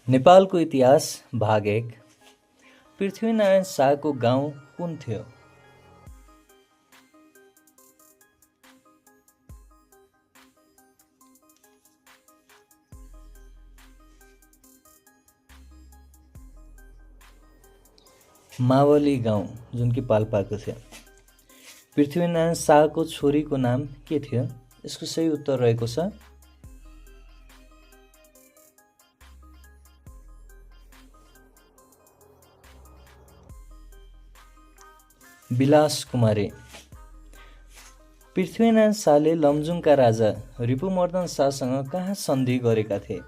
नेपालको इतिहास भाग 1। पृथ्वीनारायण शाहको गाउँ कुन थियो? मावली गाउँ, जुन कि पाल्पाको थियो। पृथ्वीनारायण शाहको छोरीको नाम के थियो? यसको सही उत्तर रहेको छ विलास कुमारी। पृथ्वीनारायण शाहले लमजुङका राजा रिपुमर्दन शाहसँग कहाँ सन्धि गरेका थिए?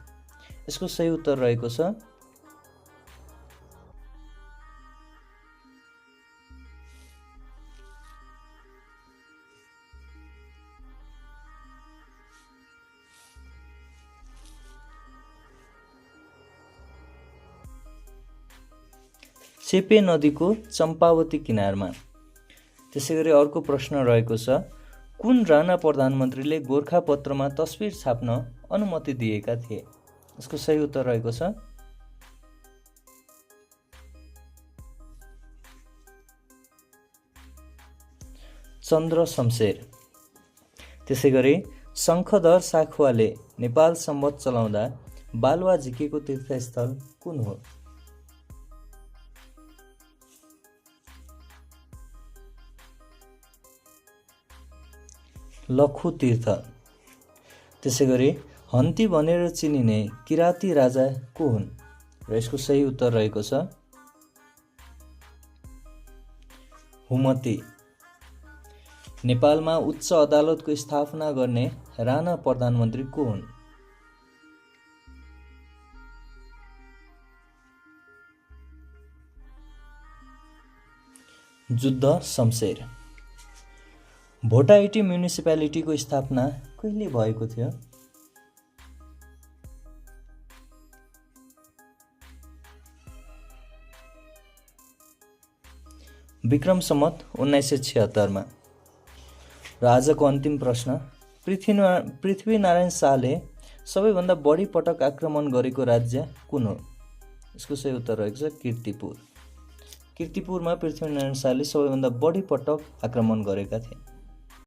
यसको सही उत्तर रहेको छ चेपे नदीको चम्पावती किनारमा। त्यसैगरी अर्को प्रश्न रहेको छ, कुन राणा प्रधानमन्त्रीले गोरखापत्रमा तस्बिर छाप्न अनुमति दिएका थिए? यसको सही उत्तर रहेको छ चन्द्र शमशेर। त्यसैगरी शङ्खधर साखुवाले नेपाल सम्वत चलाउँदा बालुवा झिकेको तीर्थस्थल कुन हो? लखु तीर्थ। त्यसैगरी हन्ती भनेर चिनिने किराती राजा को हुन्? र यसको सही उत्तर रहेको छ हुमती। नेपालमा उच्च अदालतको स्थापना गर्ने राणा प्रधानमन्त्री को हुन्? जुद्ध शमशेर। भोटाइटी म्युनिसिपालिटीको स्थापना कहिले भएको थियो? विक्रम सम्वत 1976 मा। र आजको अन्तिम प्रश्न, पृथ्वीनारायण शाहले सबैभन्दा बढी पटक आक्रमण गरेको राज्य कुन हो? यसको सही उत्तर रहेको छ कीर्तिपुर। कीर्तिपुरमा पृथ्वीनारायण शाहले सबैभन्दा बढी पटक आक्रमण गरेका थिए।